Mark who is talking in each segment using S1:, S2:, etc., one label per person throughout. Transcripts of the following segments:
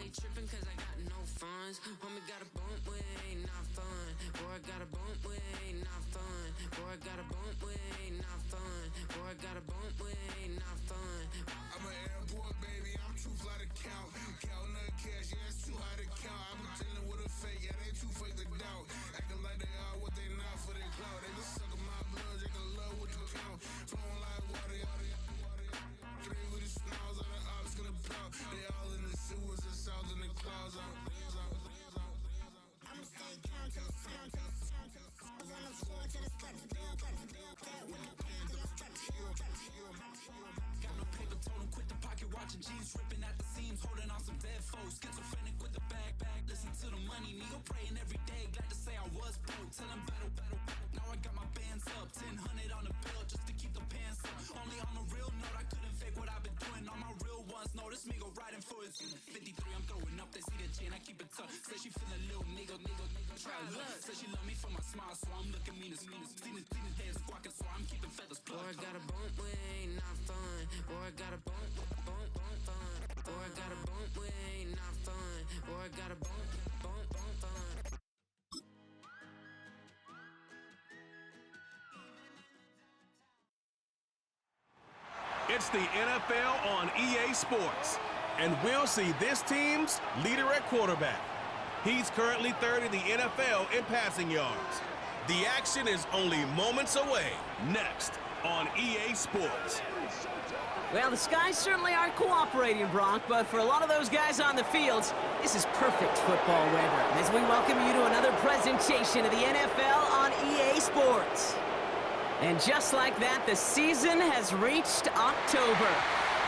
S1: They tripping cause I got no funds. Homie got a bump with ain't not fun. Boy, I got a bump with ain't not fun. Boy, I got a bump with ain't not fun. Boy, I got a bump with ain't not fun.
S2: I'm an airport baby, I'm too fly to count. Counting the cash, yeah, it's too high to count. I'm dealing with a fake, yeah, they too fake to doubt. Acting like they are what they not for their clout. They just sucking my blood, they can love what you count. Flowing like water, three with the smiles on the ops gonna plow. They all in the sewers, the south in the clouds. I'ma stay down till the sound, till the sound, till the sound. On the floor till the steps, build, with the pen till the steps,
S3: Got no paper, told him quit the pocket watching jeans, ripping at the seams, holding on some dead foes. Schizophrenic with the bag, listen to the money, nigga praying every day. Glad to say I was broke, tell him battle. Now I got my bands up, 1000 on the bill just to keep the pants up. Only on the real note, I couldn't fake what I've been doing. All my real ones know this nigga riding for his 53, I'm throwing up, they see the G and I keep it tough. Say she feeling little nigga, try look. Say she love me for my smile, so I'm looking mean as seen his heads squawking, so I'm keeping feathers plucked.
S1: Boy, I got a bump with ain't not fun. Boy, I got a bump fun. Boy, I got a bump with ain't not fun. Boy, I got a bump fun.
S4: It's the NFL on EA Sports, and we'll see this team's leader at quarterback. He's currently third in the NFL in passing yards. The action is only moments away. Next on EA Sports.
S5: Well, the skies certainly aren't cooperating, Brock, but for a lot of those guys on the fields, this is perfect football weather. As we welcome you to another presentation of the NFL on EA Sports. And just like that, the season has reached October.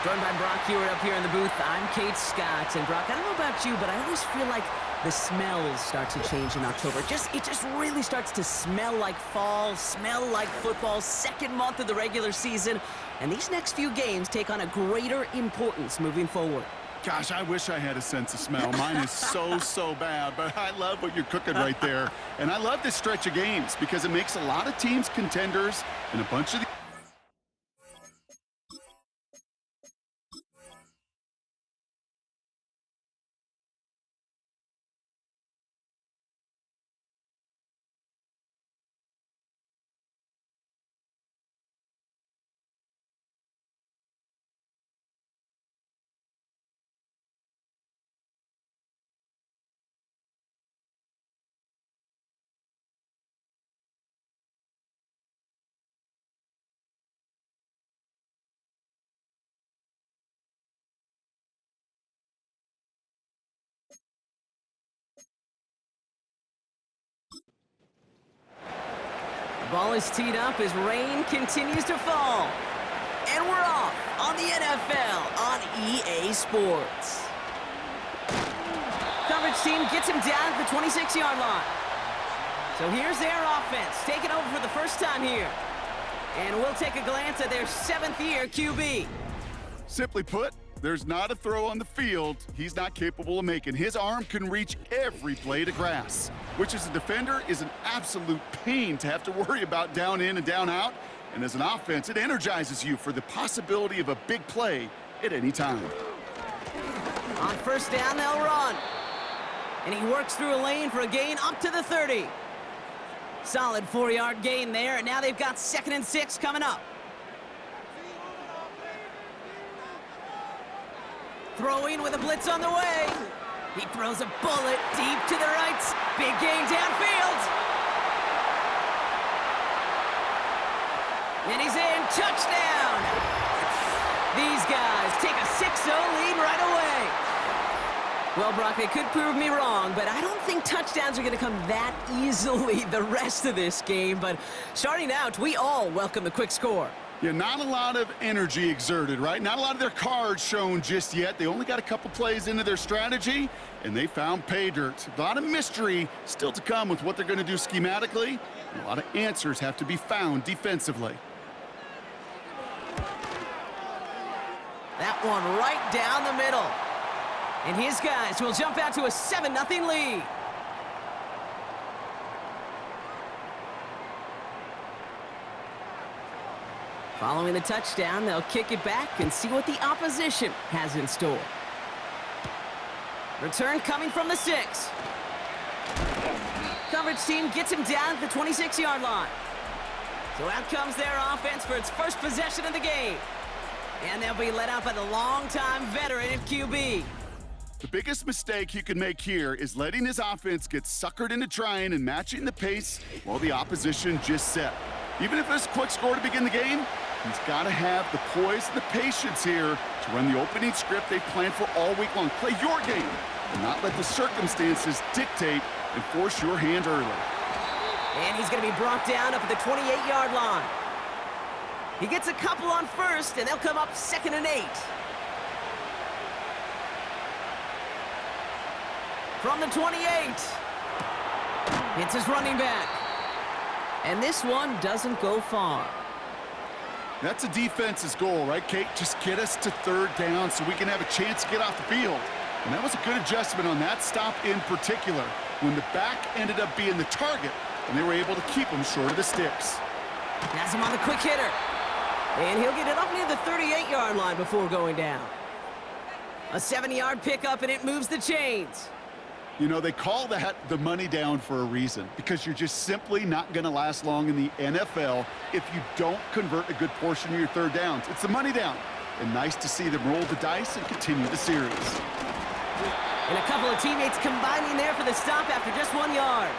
S5: Joined by Brock Hewitt up here in the booth, I'm Kate Scott. And Brock, I don't know about you, but I always feel like the smells start to change in October. It just really starts to smell like fall, smell like football, second month of the regular season. And these next few games take on a greater importance moving forward.
S6: Gosh, I wish I had a sense of smell. Mine is so bad, but I love what you're cooking right there. And I love this stretch of games because it makes a lot of teams contenders and a bunch of the
S5: Ball is teed up as rain continues to fall. And we're off on the NFL on EA Sports. Coverage team gets him down at the 26-yard line. So here's their offense, taking over for the first time here. And we'll take a glance at their seventh-year QB.
S6: Simply put, there's not a throw on the field he's not capable of making. His arm can reach every blade of grass, which as a defender is an absolute pain to have to worry about down in and down out. And as an offense, it energizes you for the possibility of a big play at any time.
S5: On first down, they'll run. And he works through a lane for a gain up to the 30. Solid 4-yard gain there, and now they've got 2nd and 6 coming up. Throwing with a blitz on the way. He throws a bullet deep to the right. Big gain downfield. And he's in. Touchdown. These guys take a 6-0 lead right away. Well, Brock, they could prove me wrong, but I don't think touchdowns are going to come that easily the rest of this game. But starting out, we all welcome the quick score.
S6: Yeah, not a lot of energy exerted, right? Not a lot of their cards shown just yet. They only got a couple plays into their strategy, and they found pay dirt. A lot of mystery still to come with what they're going to do schematically. A lot of answers have to be found defensively.
S5: That one right down the middle. And his guys will jump out to a 7-0 lead. Following the touchdown, they'll kick it back and see what the opposition has in store. Return coming from the 6. Coverage team gets him down at the 26-yard line. So out comes their offense for its first possession of the game. And they'll be led out by the longtime veteran at QB.
S6: The biggest mistake he could make here is letting his offense get suckered into trying and matching the pace while the opposition just set. Even if it's a quick score to begin the game, he's got to have the poise and the patience here to run the opening script they've planned for all week long. Play your game and not let the circumstances dictate and force your hand early.
S5: And he's going to be brought down up at the 28-yard line. He gets a couple on first, and they'll come up 2nd and 8. From the 28. It's his running back. And this one doesn't go far.
S6: That's a defense's goal, right, Kate? Just get us to 3rd down so we can have a chance to get off the field. And that was a good adjustment on that stop in particular, when the back ended up being the target, and they were able to keep him short of the sticks.
S5: Has him on the quick hitter. And he'll get it up near the 38-yard line before going down. A 7-yard pickup, and it moves the chains.
S6: You know, they call that the money down for a reason, because you're just simply not going to last long in the NFL if you don't convert a good portion of your 3rd downs. It's the money down. And nice to see them roll the dice and continue the series.
S5: And a couple of teammates combining there for the stop after just 1 yard.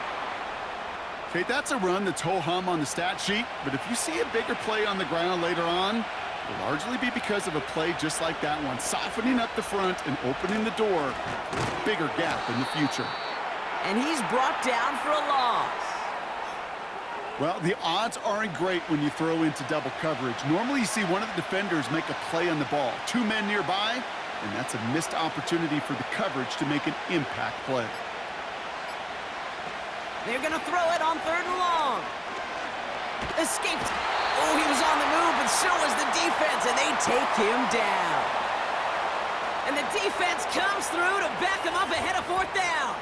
S6: Kate, that's a run that's ho-hum on the stat sheet, but if you see a bigger play on the ground later on, it'll largely be because of a play just like that one, softening up the front and opening the door for a bigger gap in the future.
S5: And he's brought down for a loss.
S6: Well, the odds aren't great when you throw into double coverage. Normally you see one of the defenders make a play on the ball, 2 men nearby, and that's a missed opportunity for the coverage to make an impact play.
S5: They're going to throw it on 3rd and long. Escaped. Oh, he was on the move, but so was the defense, and they take him down. And the defense comes through to back him up ahead of 4th down.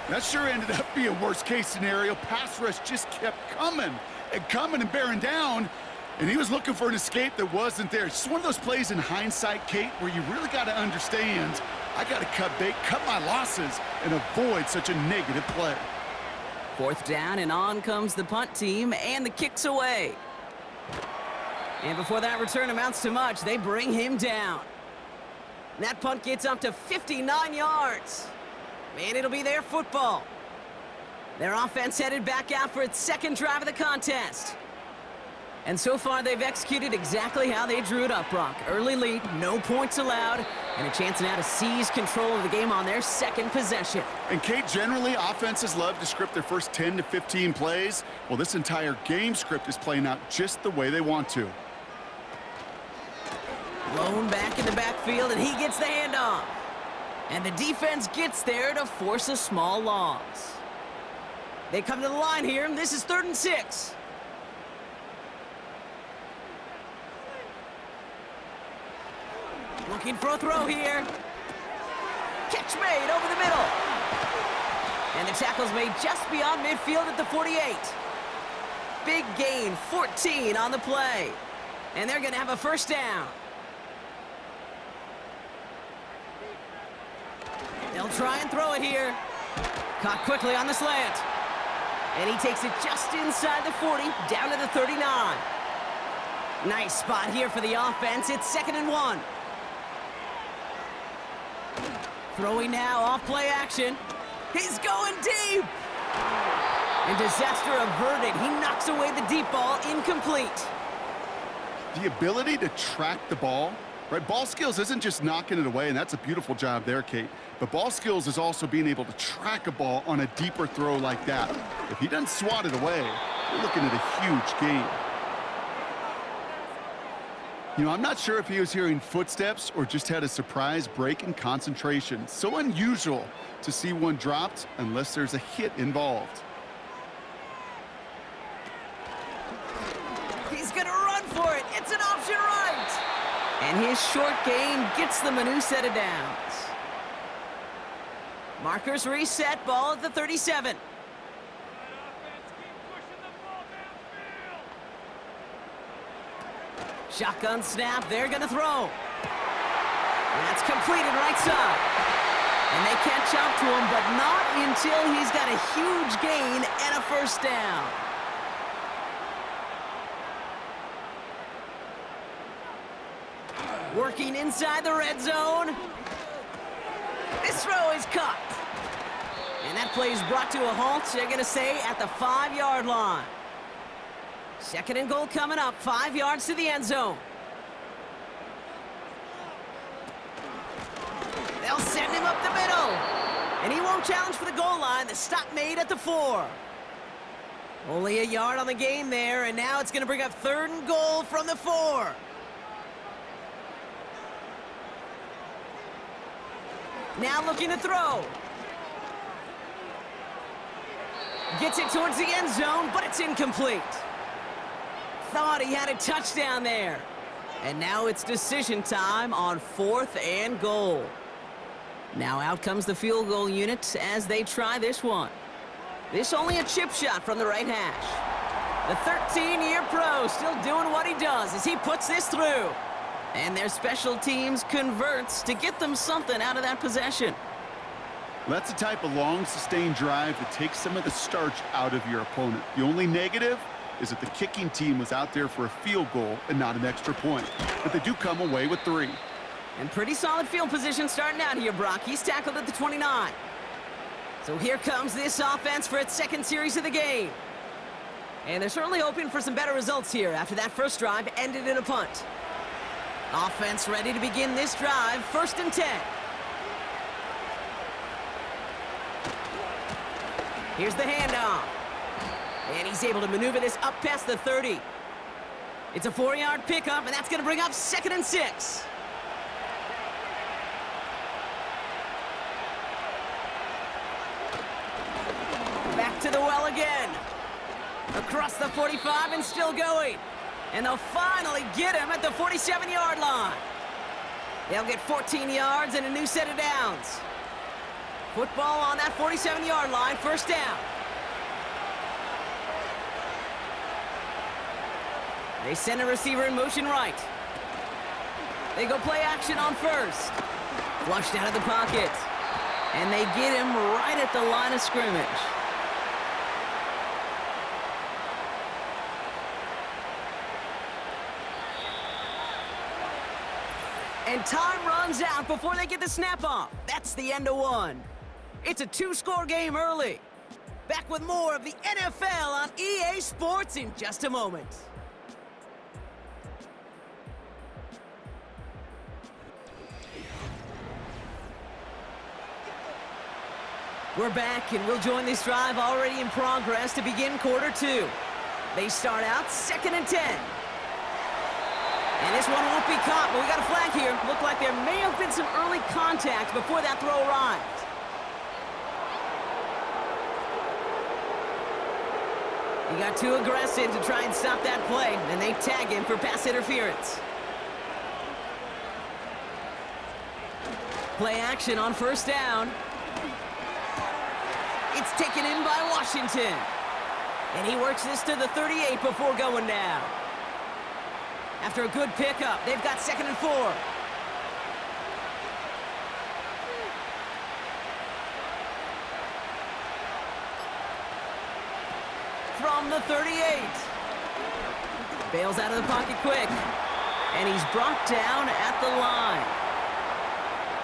S6: That sure ended up being a worst-case scenario. Pass rush just kept coming and bearing down, and he was looking for an escape that wasn't there. It's just one of those plays in hindsight, Kate, where you really got to understand, I got to cut bait, cut my losses, and avoid such a negative play.
S5: 4th down, and on comes the punt team, and the kick's away. And before that return amounts to much, they bring him down. And that punt gets up to 59 yards. And it'll be their football. Their offense headed back out for its 2nd drive of the contest. And so far, they've executed exactly how they drew it up, Brock. Early lead, no points allowed, and a chance now to seize control of the game on their 2nd possession.
S6: And Kate, generally, offenses love to script their first 10 to 15 plays. Well, this entire game script is playing out just the way they want to.
S5: Blown back in the backfield, and he gets the handoff. And the defense gets there to force a small loss. They come to the line here, and this is 3rd and 6. Looking for a throw here. Catch made over the middle. And the tackle's made just beyond midfield at the 48. Big gain, 14 on the play. And they're going to have a 1st down. They'll try and throw it here. Caught quickly on the slant. And he takes it just inside the 40, down to the 39. Nice spot here for the offense. It's 2nd and 1. Throwing now, off play action. He's going deep. And disaster averted. He knocks away the deep ball, incomplete.
S6: The ability to track the ball, right? Ball skills isn't just knocking it away, and that's a beautiful job there, Kate. But ball skills is also being able to track a ball on a deeper throw like that. If he doesn't swat it away, you're looking at a huge gain. You know, I'm not sure if he was hearing footsteps or just had a surprise break in concentration. So unusual to see one dropped unless there's a hit involved.
S5: He's going to run for it. It's an option right. And his short gain gets them a new set of downs. Markers reset, ball at the 37. Shotgun snap, they're going to throw. That's completed right side. And they catch up to him, but not until he's got a huge gain and a first down. Working inside the red zone. This throw is caught. And that play is brought to a halt, they're going to say, at the 5-yard line. Second and goal coming up, 5 yards to the end zone. They'll send him up the middle. And he won't challenge for the goal line. The stop made at the 4. Only a yard on the game there, and now it's going to bring up 3rd and goal from the 4. Now looking to throw. Gets it towards the end zone, but it's incomplete. Thought he had a touchdown there. And now it's decision time on 4th and goal. Now out comes the field goal unit as they try this one. This only a chip shot from the right hash. The 13-year pro still doing what he does as he puts this through. And their special teams converts to get them something out of that possession.
S6: That's the type of long, sustained drive that takes some of the starch out of your opponent. The only negative is that the kicking team was out there for a field goal and not an extra point. But they do come away with 3.
S5: And pretty solid field position starting out here, Brock. He's tackled at the 29. So here comes this offense for its second series of the game. And they're certainly hoping for some better results here after that first drive ended in a punt. Offense ready to begin this drive, 1st and 10. Here's the handoff. And he's able to maneuver this up past the 30. It's a 4-yard pickup, and that's going to bring up 2nd and 6. Back to the well again. Across the 45 and still going. And they'll finally get him at the 47-yard line. They'll get 14 yards and a new set of downs. Football on that 47-yard line, 1st down. They send a receiver in motion right. They go play action on 1st. Flushed out of the pocket. And they get him right at the line of scrimmage. And time runs out before they get the snap off. That's the end of 1. It's a 2-score game early. Back with more of the NFL on EA Sports in just a moment. We're back, and we'll join this drive already in progress to begin quarter 2. They start out 2nd and 10. And this one won't be caught, but we got a flag here. Looked like there may have been some early contact before that throw arrived. He got too aggressive to try and stop that play, and they tag him for pass interference. Play action on 1st down. It's taken in by Washington. And he works this to the 38 before going down. After a good pickup, they've got 2nd and 4. From the 38. Bails out of the pocket quick. And he's brought down at the line.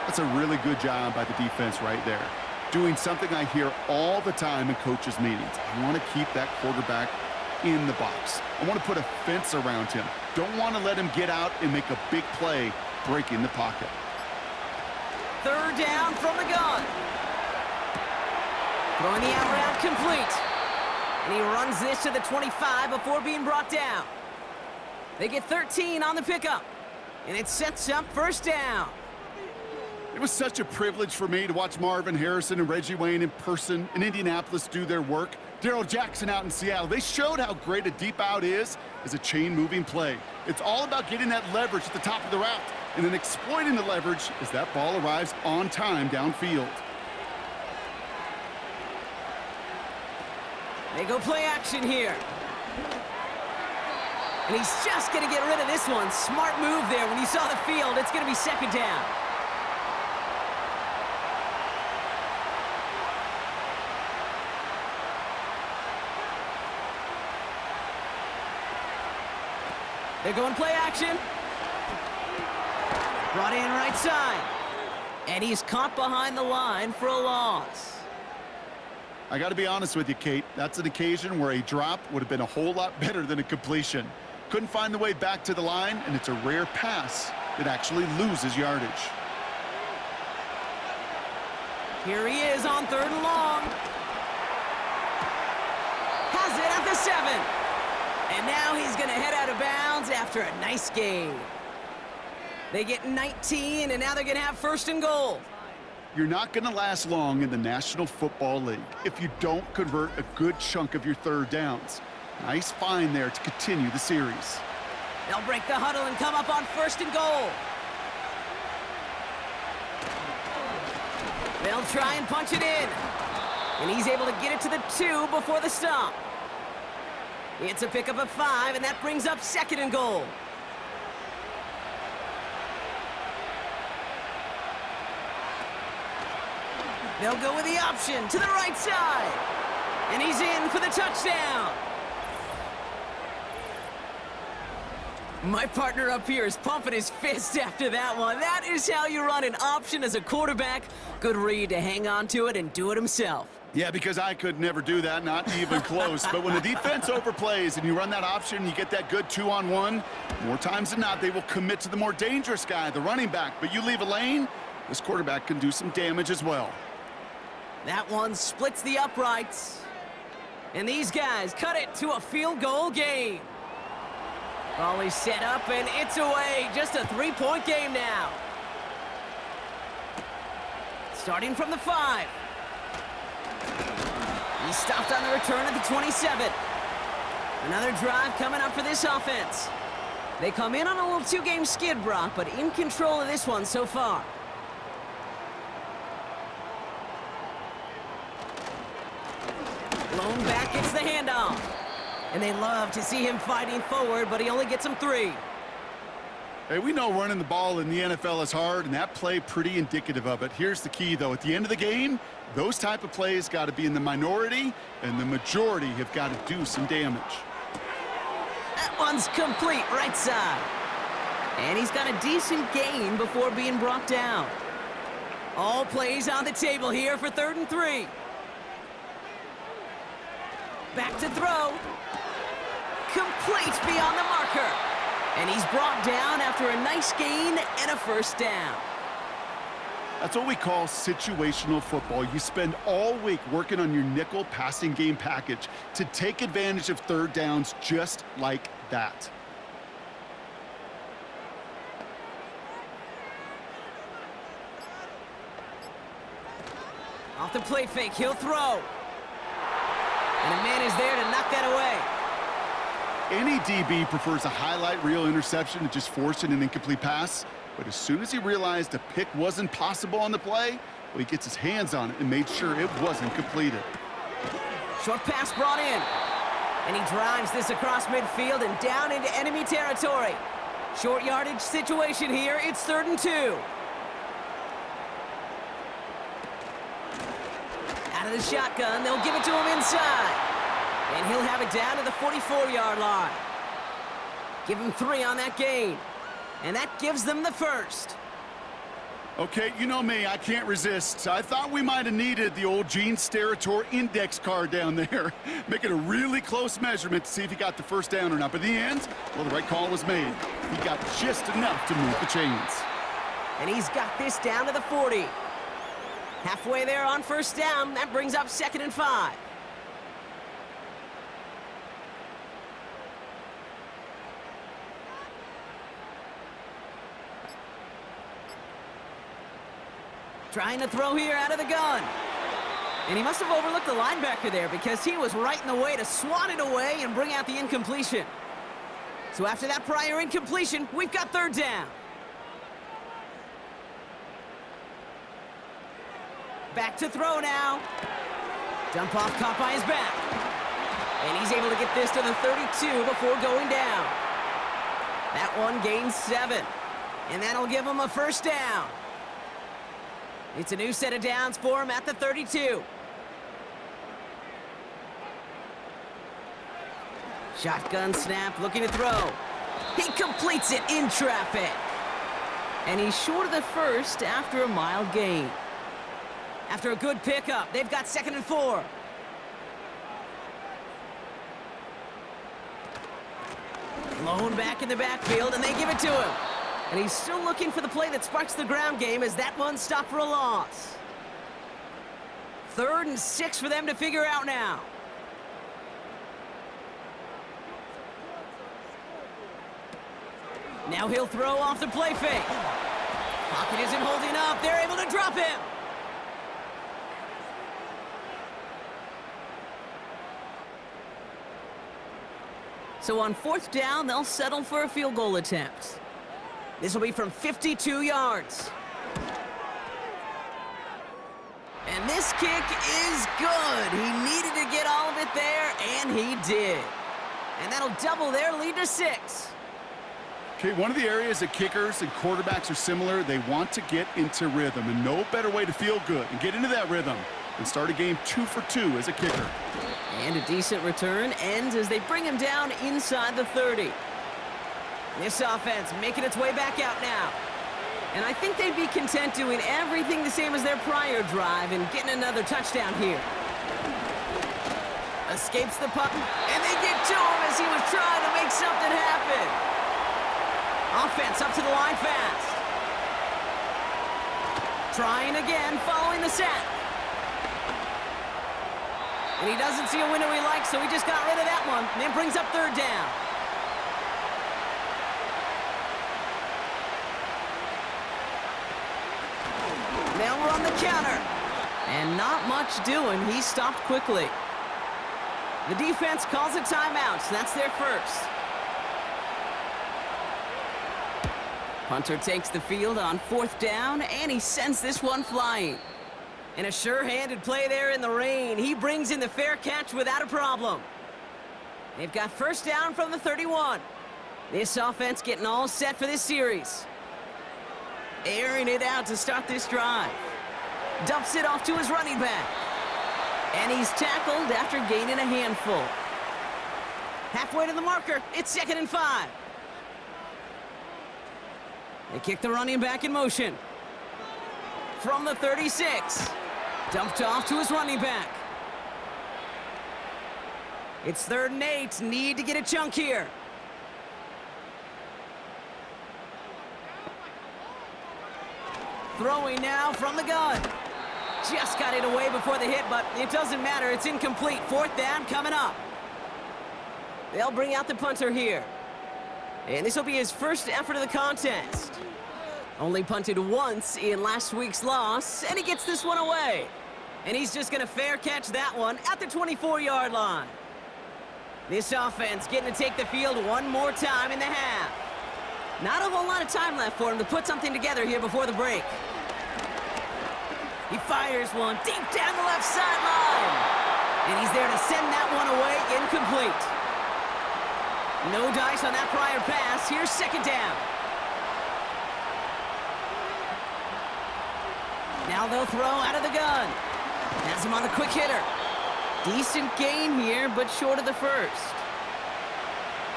S6: That's a really good job by the defense right there. Doing something I hear all the time in coaches' meetings. I want to keep that quarterback in the box. I want to put a fence around him. Don't want to let him get out and make a big play, breaking the pocket.
S5: 3rd down from the gun. Throwing the out route complete. And he runs this to the 25 before being brought down. They get 13 on the pickup. And it sets up 1st down.
S6: It was such a privilege for me to watch Marvin Harrison and Reggie Wayne in person in Indianapolis do their work. Daryl Jackson out in Seattle. They showed how great a deep out is as a chain-moving play. It's all about getting that leverage at the top of the route and then exploiting the leverage as that ball arrives on time downfield.
S5: They go play action here. And he's just going to get rid of this one. Smart move there when you saw the field. It's going to be 2nd down. They're going play action. Brought in right side. And he's caught behind the line for a loss.
S6: I got to be honest with you, Kate. That's an occasion where a drop would have been a whole lot better than a completion. Couldn't find the way back to the line, and it's a rare pass that actually loses yardage.
S5: Here he is on 3rd and long. Has it at the 7. And now he's going to head out of bounds after a nice game. They get 19, and now they're going to have 1st and goal.
S6: You're not going to last long in the National Football League if you don't convert a good chunk of your 3rd downs. Nice find there to continue the series.
S5: They'll break the huddle and come up on 1st and goal. They'll try and punch it in. And he's able to get it to the 2 before the stop. It's a pickup of 5, and that brings up 2nd and goal. They'll go with the option to the right side. And he's in for the touchdown. My partner up here is pumping his fist after that one. That is how you run an option as a quarterback. Good read to hang on to it and do it himself.
S6: Yeah, because I could never do that, not even close. But when the defense overplays and you run that option, you get that good 2-on-1, more times than not, they will commit to the more dangerous guy, the running back. But you leave a lane, this quarterback can do some damage as well.
S5: That one splits the uprights. And these guys cut it to a field goal game. Ball is set up, and it's away. Just a 3-point game now. Starting from the 5. He stopped on the return at the 27. Another drive coming up for this offense. They come in on a little 2-game skid, Brock, but in control of this one so far. Lone back gets the handoff. And they love to see him fighting forward, but he only gets them 3.
S6: Hey, we know running the ball in the NFL is hard, and that play pretty indicative of it. Here's the key, though. At the end of the game, those type of plays got to be in the minority, and the majority have got to do some damage.
S5: That one's complete right side. And he's got a decent gain before being brought down. All plays on the table here for 3rd and 3. Back to throw. Complete beyond the marker. And he's brought down after a nice gain and a 1st down.
S6: That's what we call situational football. You spend all week working on your nickel passing game package to take advantage of 3rd downs just like that.
S5: Off the play fake, he'll throw. And a man is there to knock that away.
S6: Any DB prefers a highlight reel interception to just forcing an incomplete pass. But as soon as he realized a pick wasn't possible on the play, well, he gets his hands on it and made sure it wasn't completed.
S5: Short pass brought in. And he drives this across midfield and down into enemy territory. Short yardage situation here. It's 3rd and 2. Out of the shotgun, they'll give it to him inside. And he'll have it down to the 44-yard line. Give him 3 on that gain. And that gives them the 1st.
S6: Okay, you know me, I can't resist. I thought we might have needed the old Gene Steratore index card down there. Make it a really close measurement to see if he got the 1st down or not. But in the end, well, the right call was made. He got just enough to move the chains.
S5: And he's got this down to the 40. Halfway there on 1st down. That brings up 2nd and 5. Trying to throw here out of the gun. And he must have overlooked the linebacker there because he was right in the way to swat it away and bring out the incompletion. So after that prior incompletion, we've got 3rd down. Back to throw now. Dump off caught by his back. And he's able to get this to the 32 before going down. That one gains 7. And that'll give him a 1st down. It's a new set of downs for him at the 32. Shotgun snap, looking to throw. He completes it in traffic. And he's short of the first after a mild gain. After a good pickup, they've got 2nd and 4. Blown back in the backfield, and they give it to him. And he's still looking for the play that sparks the ground game as that one stopped for a loss. 3rd and 6 for them to figure out now. Now he'll throw off the play fake. Pocket isn't holding up. They're able to drop him. So on 4th down, they'll settle for a field goal attempt. This will be from 52 yards. And this kick is good. He needed to get all of it there, and he did. And that'll double their lead to 6.
S6: Okay, one of the areas that kickers and quarterbacks are similar, they want to get into rhythm, and no better way to feel good and get into that rhythm than start a game 2 for 2 as a kicker.
S5: And a decent return ends as they bring him down inside the 30. This offense making its way back out now. And I think they'd be content doing everything the same as their prior drive and getting another touchdown here. Escapes the puck, and they get to him as he was trying to make something happen. Offense up to the line fast. Trying again, following the sack. And he doesn't see a window he likes, so he just got rid of that one. And then brings up 3rd down. They'll run the counter. And not much doing. He stopped quickly. The defense calls a timeout, so that's their first. Punter takes the field on 4th down, and he sends this one flying. And a sure-handed play there in the rain. He brings in the fair catch without a problem. They've got 1st down from the 31. This offense getting all set for this series. Airing it out to start this drive. Dumps it off to his running back. And he's tackled after gaining a handful. Halfway to the marker, it's 2nd and 5. They kick the running back in motion. From the 36. Dumped off to his running back. It's 3rd and 8. Need to get a chunk here. Throwing now from the gun. Just got it away before the hit, but it doesn't matter. It's incomplete. 4th down coming up. They'll bring out the punter here. And this will be his first effort of the contest. Only punted once in last week's loss, and he gets this one away. And he's just going to fair catch that one at the 24-yard line. This offense getting to take the field one more time in the half. Not a whole lot of time left for him to put something together here before the break. He fires one deep down the left sideline. And he's there to send that one away incomplete. No dice on that prior pass. Here's 2nd down. Now they'll throw out of the gun. Has him on a quick hitter. Decent gain here, but short of the first.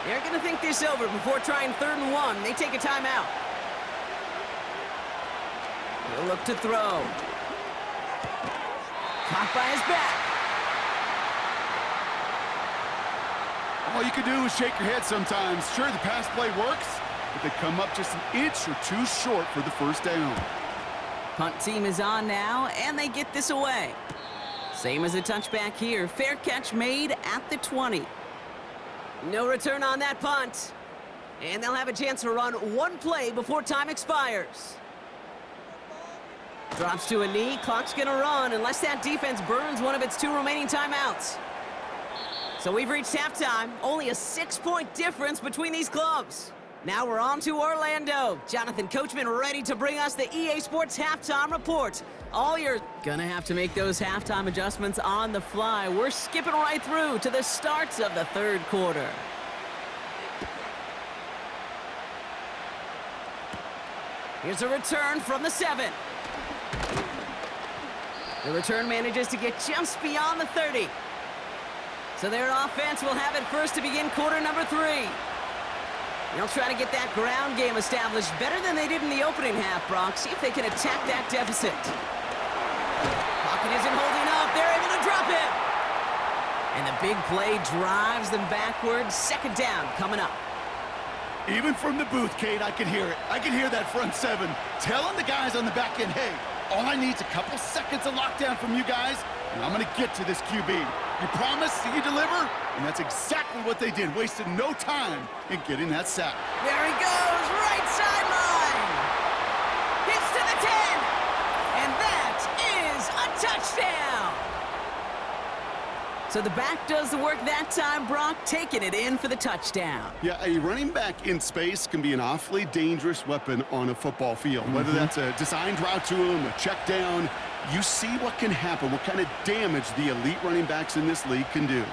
S5: They're going to think this over before trying 3rd and 1. They take a timeout. He'll look to throw. Caught by his back.
S6: All you can do is shake your head sometimes. Sure, the pass play works, but they come up just an inch or two short for the 1st down.
S5: Punt team is on now, and they get this away. Same as a touchback here. Fair catch made at the 20. No return on that punt. And they'll have a chance to run one play before time expires. Drops to a knee. Clock's going to run unless that defense burns one of its 2 remaining timeouts. So we've reached halftime. Only a 6-point difference between these clubs. Now we're on to Orlando. Jonathan Coachman ready to bring us the EA Sports Halftime Report. All you're gonna have to make those halftime adjustments on the fly. We're skipping right through to the starts of the 3rd quarter. Here's a return from the 7. The return manages to get just beyond the 30. So their offense will have it first to begin quarter number 3. They'll try to get that ground game established better than they did in the opening half, Brock. See if they can attack that deficit. Pocket isn't holding up. They're able to drop it. And the big play drives them backwards. Second down coming up.
S6: Even from the booth, Kate, I can hear it. I can hear that front seven telling the guys on the back end, hey, all I need is a couple seconds of lockdown from you guys, and I'm going to get to this QB. You promise, you deliver? And that's exactly what they did, wasted no time in getting that sack.
S5: There he goes, right sideline. Hits to the 10, and that is a touchdown. So the back does the work that time, Brock, taking it in for the touchdown.
S6: Yeah, a running back in space can be an awfully dangerous weapon on a football field. Whether that's a designed route to him, a check down, you see what can happen, what kind of damage the elite running backs in this league can do.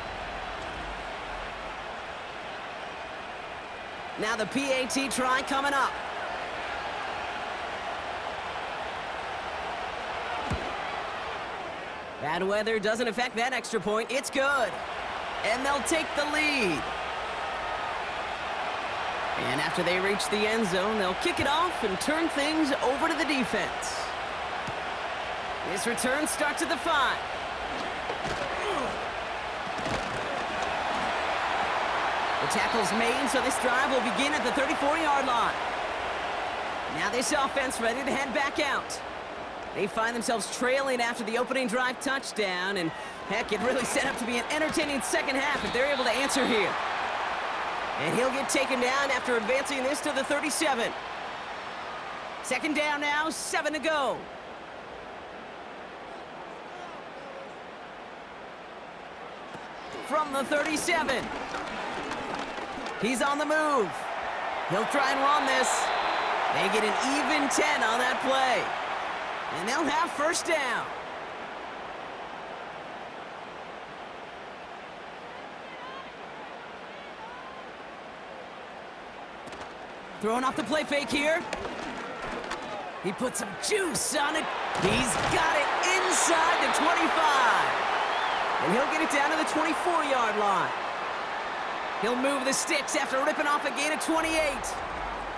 S5: Now the PAT try coming up. Bad weather doesn't affect that extra point. It's good. And they'll take the lead. And after they reach the end zone, they'll kick it off and turn things over to the defense. This return starts at the 5. The tackle's made, so this drive will begin at the 34-yard line. Now this offense ready to head back out. They find themselves trailing after the opening drive touchdown, and heck, it really set up to be an entertaining second half if they're able to answer here. And he'll get taken down after advancing this to the 37. Second down now, 7 to go. From the 37. He's on the move. He'll try and run this. They get an even 10 on that play. And they'll have first down. Throwing off the play fake here. He put some juice on it. He's got it inside the 25. And he'll get it down to the 24-yard line. He'll move the sticks after ripping off a gain of 28.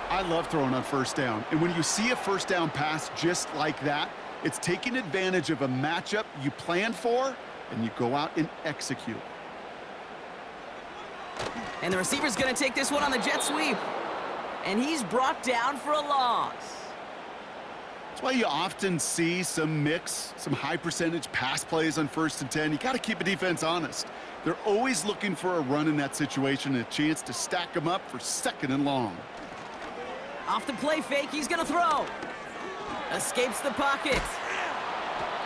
S6: I love throwing on first down. And when you see a first down pass just like that, it's taking advantage of a matchup you planned for, and you go out and execute.
S5: And the receiver's going to take this one on the jet sweep. And he's brought down for a loss.
S6: That's why you often see some high percentage pass plays on 1st and 10. You got to keep a defense honest. They're always looking for a run in that situation and a chance to stack them up for 2nd and long.
S5: Off the play fake, he's going to throw. Escapes the pocket.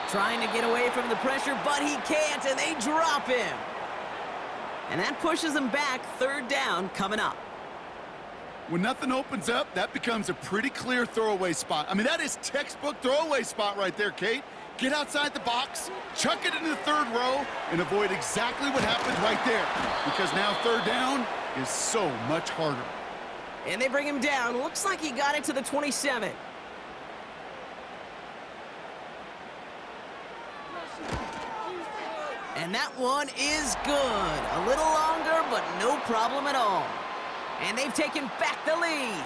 S5: Trying to get away from the pressure, but he can't, and they drop him. And that pushes him back. 3rd down coming up.
S6: When nothing opens up, that becomes a pretty clear throwaway spot. I mean, that is textbook throwaway spot right there, Kate. Get outside the box, chuck it into the 3rd row, and avoid exactly what happened right there. Because now 3rd down is so much harder.
S5: And they bring him down. Looks like he got it to the 27. And that one is good. A little longer, but no problem at all. And they've taken back the lead.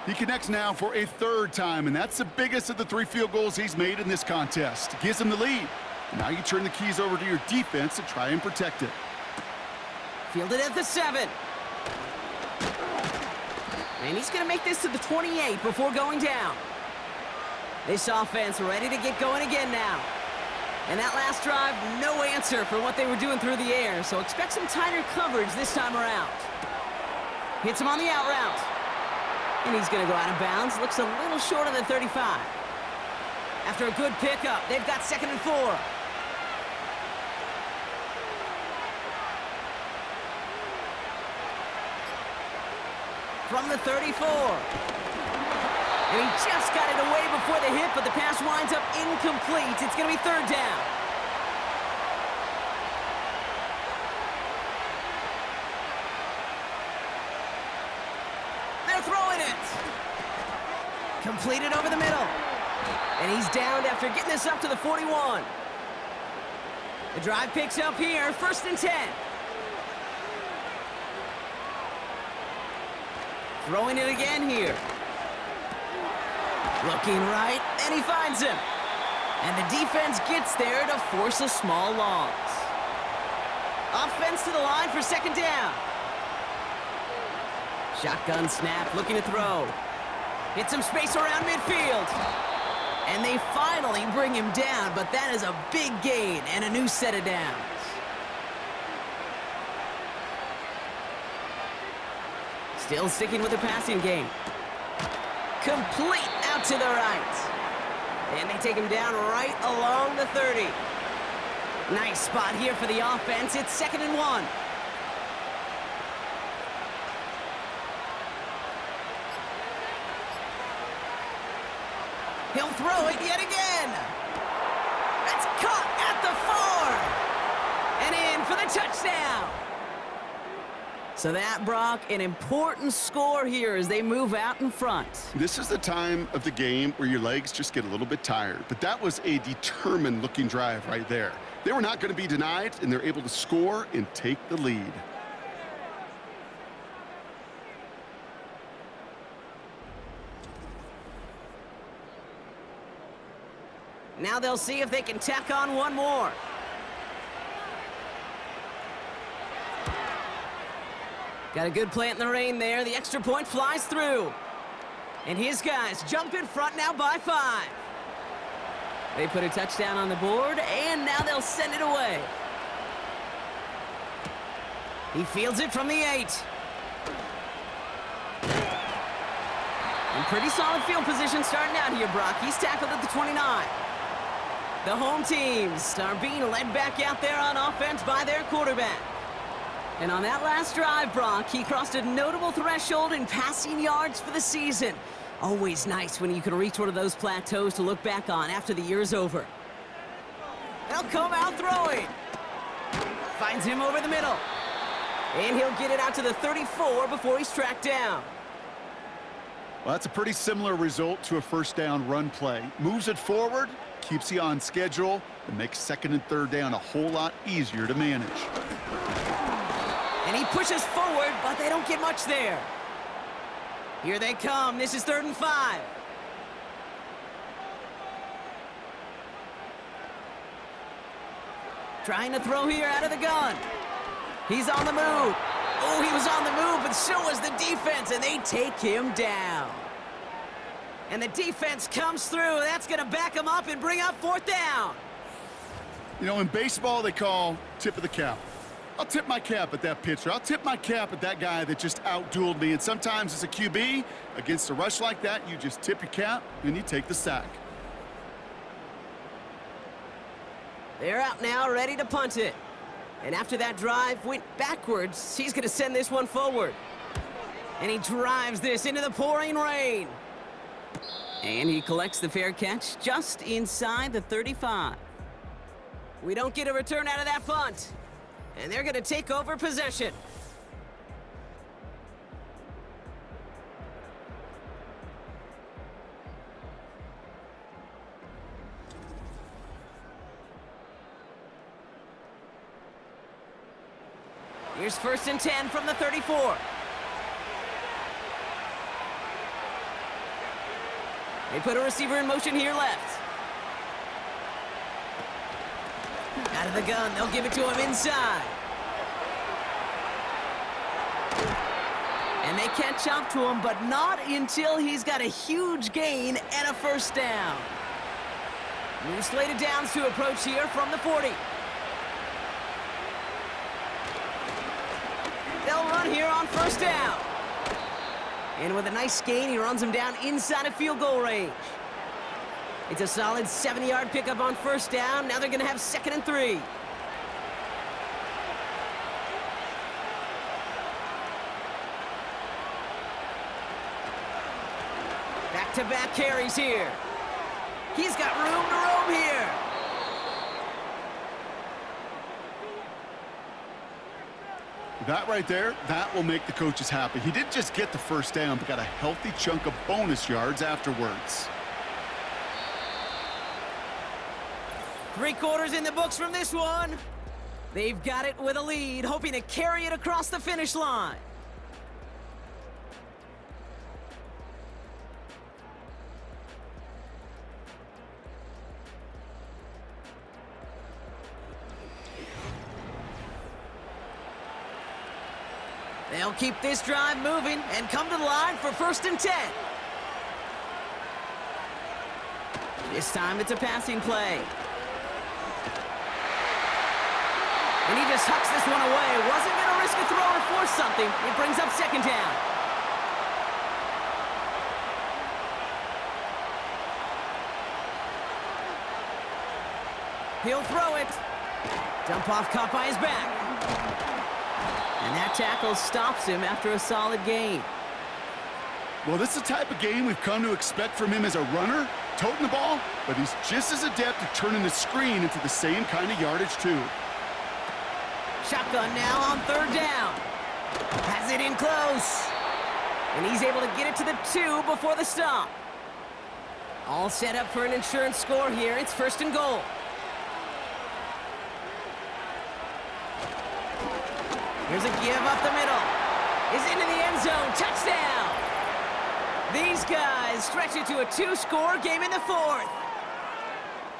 S6: He connects now for a 3rd time, and that's the biggest of the 3 field goals he's made in this contest. Gives him the lead. Now you turn the keys over to your defense to try and protect it.
S5: Fielded at the 7. And he's going to make this to the 28 before going down. This offense ready to get going again now. And that last drive, no answer for what they were doing through the air, so expect some tighter coverage this time around. Hits him on the out route. And he's going to go out of bounds. Looks a little short of the 35. After a good pickup, they've got 2nd and 4. From the 34. And he just got it away before the hit, but the pass winds up incomplete. It's going to be 3rd down. They're throwing it. Completed over the middle. And he's downed after getting this up to the 41. The drive picks up here, 1st and 10. Throwing it again here. Looking right, and he finds him. And the defense gets there to force a small loss. Offense to the line for second down. Shotgun snap, looking to throw. Hit some space around midfield. And they finally bring him down, but that is a big gain and a new set of downs. Still sticking with the passing game. Complete out to the right. And they take him down right along the 30. Nice spot here for the offense. It's 2nd and 1. He'll throw it yet again. That's caught at the 4. And in for the touchdown. So that, Brock, an important score here as they move out in front.
S6: This is the time of the game where your legs just get a little bit tired. But that was a determined-looking drive right there. They were not going to be denied, and they're able to score and take the lead.
S5: Now they'll see if they can tack on one more. Got a good play in the rain there. The extra point flies through. And his guys jump in front now by 5. They put a touchdown on the board, and now they'll send it away. He fields it from the 8. And pretty solid field position starting out here, Brock. He's tackled at the 29. The home teams are being led back out there on offense by their quarterback. And on that last drive, Brock, he crossed a notable threshold in passing yards for the season. Always nice when you can reach one of those plateaus to look back on after the year's over. They'll come out throwing. Finds him over the middle. And he'll get it out to the 34 before he's tracked down.
S6: Well, that's a pretty similar result to a first down run play. Moves it forward, keeps you on schedule, and makes 2nd and 3rd down a whole lot easier to manage.
S5: And he pushes forward, but they don't get much there. Here they come. This is 3rd and 5. Trying to throw here out of the gun. He's on the move. Oh, he was on the move, but so was the defense, and they take him down. And the defense comes through. That's going to back him up and bring up 4th down.
S6: You know, in baseball, they call tip of the cap. I'll tip my cap at that pitcher. I'll tip my cap at that guy that just outdueled me. And sometimes as a QB, against a rush like that, you just tip your cap and you take the sack.
S5: They're out now, ready to punt it. And after that drive went backwards, he's going to send this one forward. And he drives this into the pouring rain. And he collects the fair catch just inside the 35. We don't get a return out of that punt. And they're going to take over possession. Here's 1st and 10 from the 34. They put a receiver in motion here left. Out of the gun, they'll give it to him inside. And they catch up to him, but not until he's got a huge gain and a 1st down. New slate of downs to approach here from the 40. They'll run here on 1st down. And with a nice gain, he runs him down inside of field goal range. It's a solid 70-yard pickup on 1st down. Now they're going to have 2nd and 3. Back-to-back carries here. He's got room to roam here.
S6: That right there, that will make the coaches happy. He didn't just get the 1st down, but got a healthy chunk of bonus yards afterwards.
S5: 3 quarters in the books from this one. They've got it with a lead, hoping to carry it across the finish line. They'll keep this drive moving and come to the line for 1st and 10. This time it's a passing play. And he just hucks this one away. Wasn't going to risk a throw or force something. It brings up 2nd down. He'll throw it. Dump off caught by his back. And that tackle stops him after a solid gain.
S6: Well, this is the type of game we've come to expect from him as a runner, toting the ball, but he's just as adept at turning the screen into the same kind of yardage, too.
S5: Shotgun now on 3rd down. Has it in close. And he's able to get it to the 2 before the stop. All set up for an insurance score here. It's 1st and goal. Here's a give up the middle. Is into the end zone. Touchdown! These guys stretch it to a 2-score game in the 4th.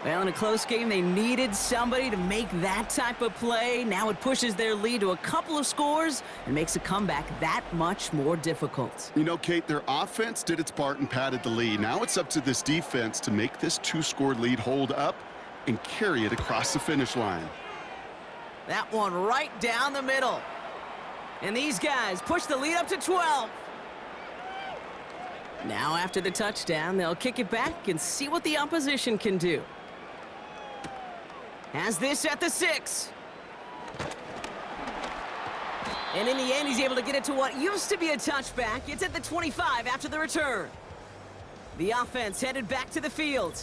S5: Well, in a close game, they needed somebody to make that type of play. Now it pushes their lead to a couple of scores and makes a comeback that much more difficult.
S6: You know, Kate, their offense did its part and padded the lead. Now it's up to this defense to make this 2-score lead hold up and carry it across the finish line.
S5: That one right down the middle. And these guys push the lead up to 12. Now after the touchdown, they'll kick it back and see what the opposition can do. Has this at the 6. And in the end, he's able to get it to what used to be a touchback. It's at the 25 after the return. The offense headed back to the field.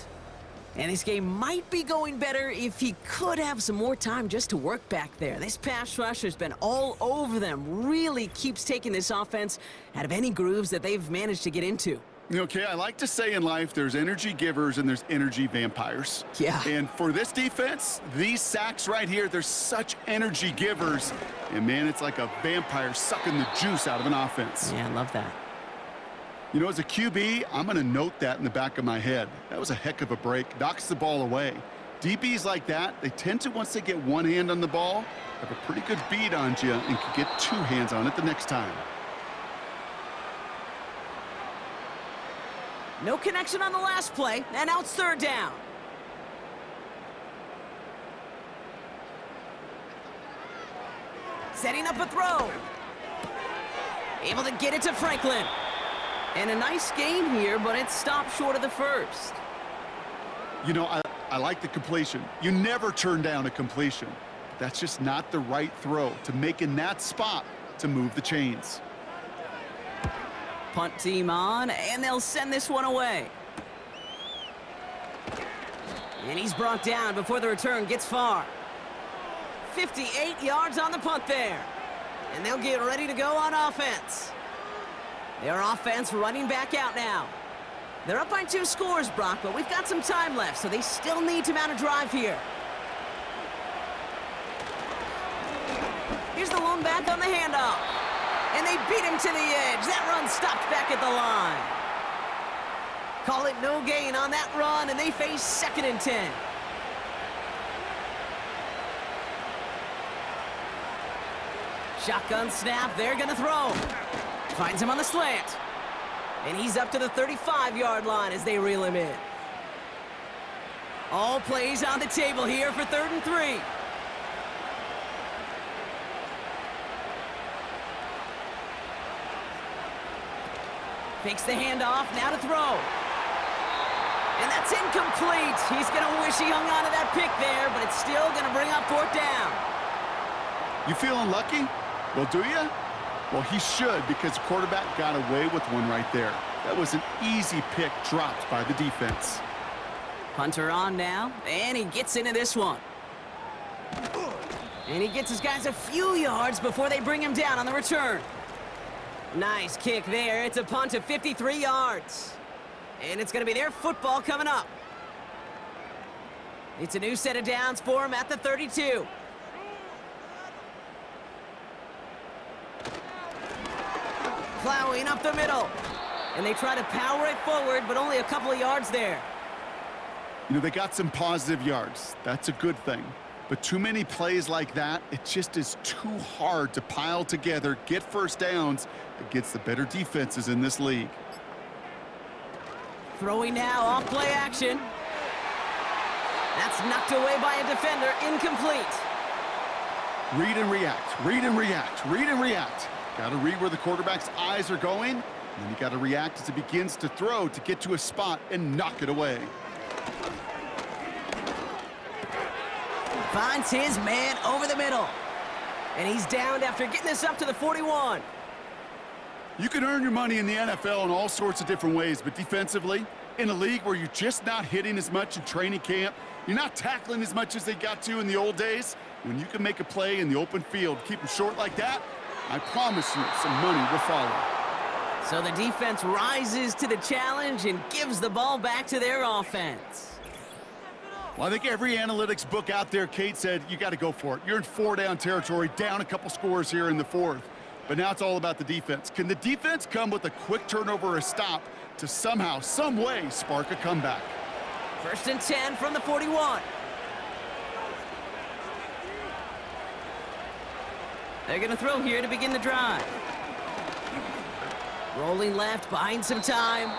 S5: And this game might be going better if he could have some more time just to work back there. This pass rush has been all over them. Really keeps taking this offense out of any grooves that they've managed to get into.
S6: Okay, I like to say in life there's energy givers and there's energy vampires.
S5: Yeah.
S6: And for this defense, these sacks right here, they're such energy givers. And man, it's like a vampire sucking the juice out of an offense.
S5: Yeah, I love that.
S6: You know, as a QB, I'm going to note that in the back of my head. That was a heck of a break. Knocks the ball away. DBs like that, they tend to, once they get one hand on the ball, have a pretty good beat on you and can get 2 hands on it the next time.
S5: No connection on the last play, and now it's 3rd down. Setting up a throw. Able to get it to Franklin. And a nice gain here, but it stopped short of the 1st.
S6: You know, I like the completion. You never turn down a completion. That's just not the right throw to make in that spot to move the chains.
S5: Punt team on, and they'll send this one away. And he's brought down before the return gets far. 58 yards on the punt there. And they'll get ready to go on offense. Their offense running back out now. They're up by 2 scores, Brock, but we've got some time left, so they still need to mount a drive here. Here's the lone back on the handoff. And they beat him to the edge. That run stopped back at the line. Call it no gain on that run, and they face 2nd and 10. Shotgun snap, they're gonna throw. Finds him on the slant. And he's up to the 35-yard line as they reel him in. All plays on the table here for 3rd and 3. Fakes the handoff, now to throw. And that's incomplete. He's going to wish he hung on to that pick there, but it's still going to bring up 4th down.
S6: You feeling lucky? Well, do you? Well, he should, because the quarterback got away with one right there. That was an easy pick dropped by the defense.
S5: Punter on now, and he gets into this one. And he gets his guys a few yards before they bring him down on the return. Nice kick there. It's a punt of 53 yards. And it's going to be their football coming up. It's a new set of downs for him at the 32. Plowing up the middle. And they try to power it forward, but only a couple of yards there.
S6: You know, they got some positive yards. That's a good thing. But too many plays like that, it just is too hard to pile together, get first downs against the better defenses in this league.
S5: Throwing now, off play action. That's knocked away by a defender, incomplete.
S6: Read and react, read and react, read and react. Got to read where the quarterback's eyes are going, and then you got to react as he begins to throw to get to a spot and knock it away.
S5: Finds his man over the middle. And he's downed after getting this up to the 41.
S6: You can earn your money in the NFL in all sorts of different ways, but defensively, in a league where you're just not hitting as much in training camp, you're not tackling as much as they got to in the old days, when you can make a play in the open field, keep them short like that, I promise you some money will follow.
S5: So the defense rises to the challenge and gives the ball back to their offense.
S6: Well, I think every analytics book out there, Kate, said you got to go for it. You're in 4-down territory, down a couple scores here in the fourth. But now it's all about the defense. Can the defense come with a quick turnover or a stop to somehow, some way, spark a comeback?
S5: 1st and 10 from the 41. They're going to throw here to begin the drive. Rolling left, buying some time.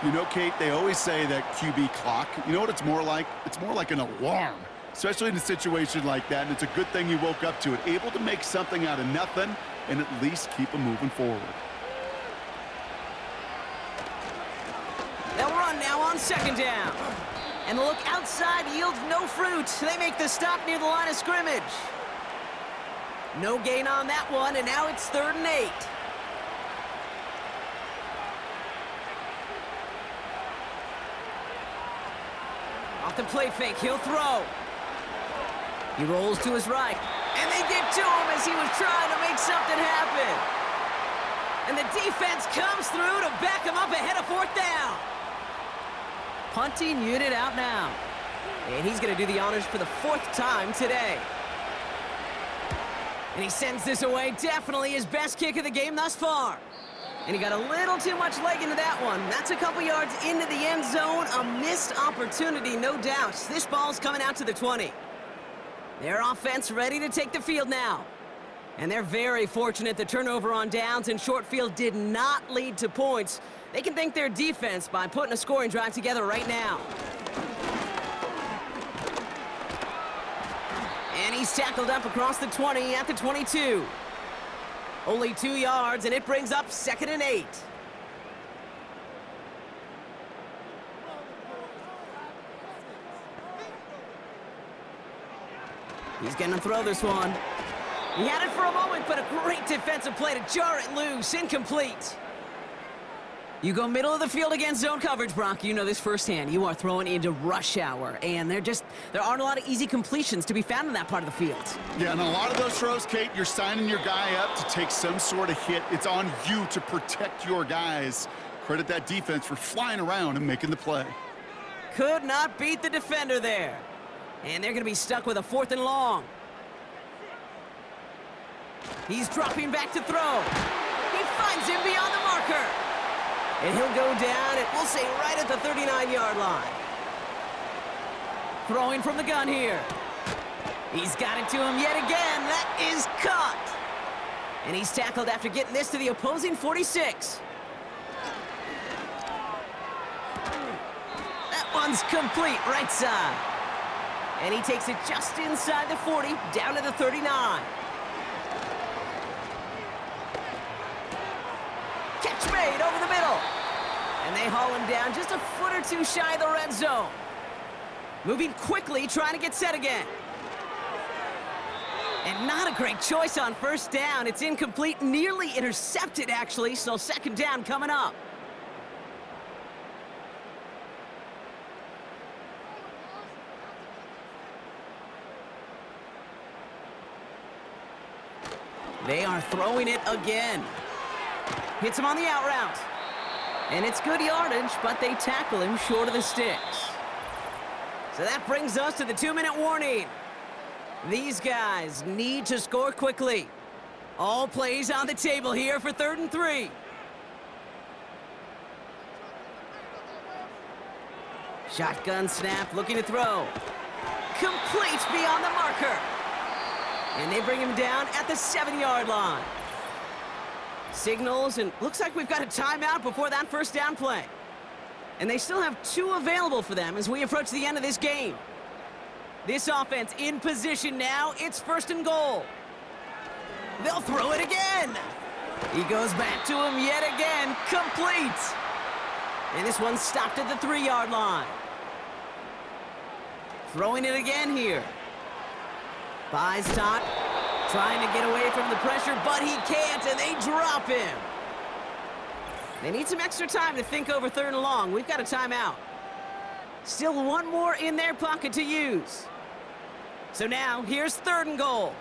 S6: You know, Kate, they always say that QB clock, you know what it's more like? It's more like an alarm, especially in a situation like that, and it's a good thing you woke up to it, able to make something out of nothing and at least keep them moving forward.
S5: They'll run now on 2nd down. And the look outside yields no fruit. They make the stop near the line of scrimmage. No gain on that one, and now it's 3rd and 8. Off the play fake, he'll throw. He rolls to his right, and they get to him as he was trying to make something happen. And the defense comes through to back him up ahead of 4th down. Punting unit out now. And he's going to do the honors for the 4th time today. And he sends this away, definitely his best kick of the game thus far. And he got a little too much leg into that one. That's a couple yards into the end zone. A missed opportunity, no doubt. This ball's coming out to the 20. Their offense ready to take the field now. And they're very fortunate the turnover on downs and short field did not lead to points. They can thank their defense by putting a scoring drive together right now. And he's tackled up across the 20 at the 22. Only 2 yards, and it brings up 2nd and 8. He's going to throw this one. He had it for a moment, but a great defensive play to jar it loose. Incomplete. You go middle of the field against zone coverage, Brock. You know this firsthand. You are throwing into rush hour, and there aren't a lot of easy completions to be found in that part of the field.
S6: Yeah, and a lot of those throws, Kate, you're signing your guy up to take some sort of hit. It's on you to protect your guys. Credit that defense for flying around and making the play.
S5: Could not beat the defender there. And they're going to be stuck with a 4th and long. He's dropping back to throw. He finds him beyond the marker. And he'll go down, and we'll say right at the 39-yard line. Throwing from the gun here. He's got it to him yet again. That is caught. And he's tackled after getting this to the opposing 46. That one's complete, right side. And he takes it just inside the 40, down to the 39. Catch made over the middle. And they haul him down just a foot or two shy of the red zone. Moving quickly, trying to get set again. And not a great choice on 1st down. It's incomplete, nearly intercepted, actually, so 2nd down coming up. They are throwing it again. Hits him on the out route. And it's good yardage, but they tackle him short of the sticks. So that brings us to the 2-minute warning. These guys need to score quickly. All plays on the table here for 3rd and 3. Shotgun snap, looking to throw. complete beyond the marker. And they bring him down at the 7-yard line. Signals, and looks like we've got a timeout before that first down play. And they still have 2 available for them as we approach the end of this game. This offense in position now. It's 1st and goal. They'll throw it again. He goes back to him yet again. Complete. And this one's stopped at the 3-yard line. Throwing it again here. Buys time. Trying to get away from the pressure, but he can't, and they drop him. They need some extra time to think over 3rd and long. We've got a timeout. Still 1 more in their pocket to use. So now, here's 3rd and goal.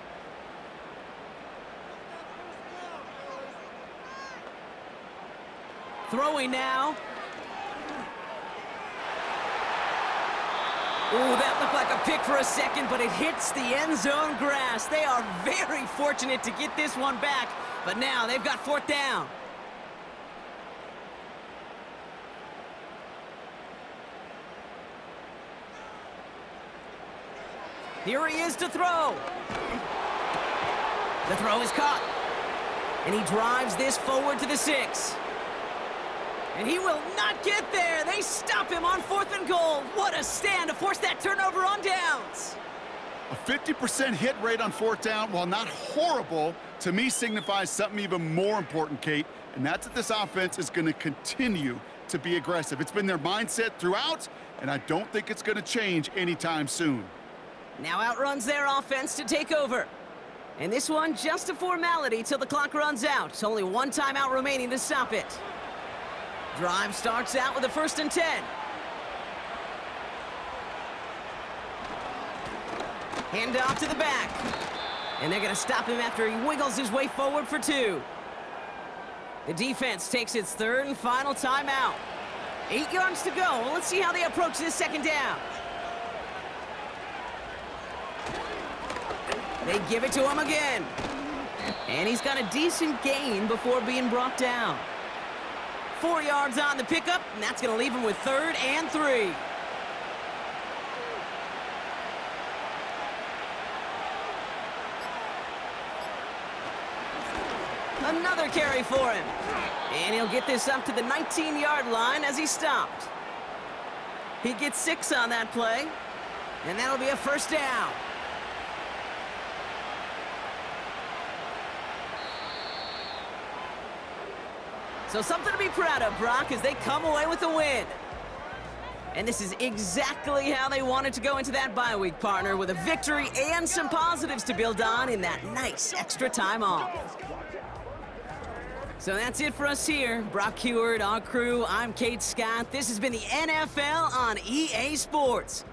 S5: Throwing now. Ooh, that looked like a pick for a second, but it hits the end zone grass. They are very fortunate to get this one back, but now they've got 4th down. Here he is to throw. The throw is caught. And he drives this forward to the 6. And he will not get there. They stop him on 4th and goal. What a stand to force that turnover on downs.
S6: A 50% hit rate on 4th down, while not horrible, to me signifies something even more important, Kate, and that's that this offense is going to continue to be aggressive. It's been their mindset throughout, and I don't think it's going to change anytime soon.
S5: Now outruns their offense to take over. And this one, just a formality till the clock runs out. It's only 1 timeout remaining to stop it. Drive starts out with a 1st and 10. Hand off to the back. And they're going to stop him after he wiggles his way forward for 2. The defense takes its 3rd and final timeout. 8 yards to go. Well, let's see how they approach this 2nd down. They give it to him again. And he's got a decent gain before being brought down. 4 yards on the pickup, and that's going to leave him with 3rd and 3. Another carry for him. And he'll get this up to the 19-yard line as he stopped. He gets 6 on that play, and that'll be a 1st down. So something to be proud of, Brock, as they come away with a win. And this is exactly how they wanted to go into that bye week, partner, with a victory and some positives to build on in that nice extra time off. So that's it for us here. Brock Heward, our crew, I'm Kate Scott. This has been the NFL on EA Sports.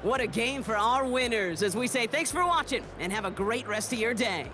S5: What a game for our winners, as we say thanks for watching and have a great rest of your day.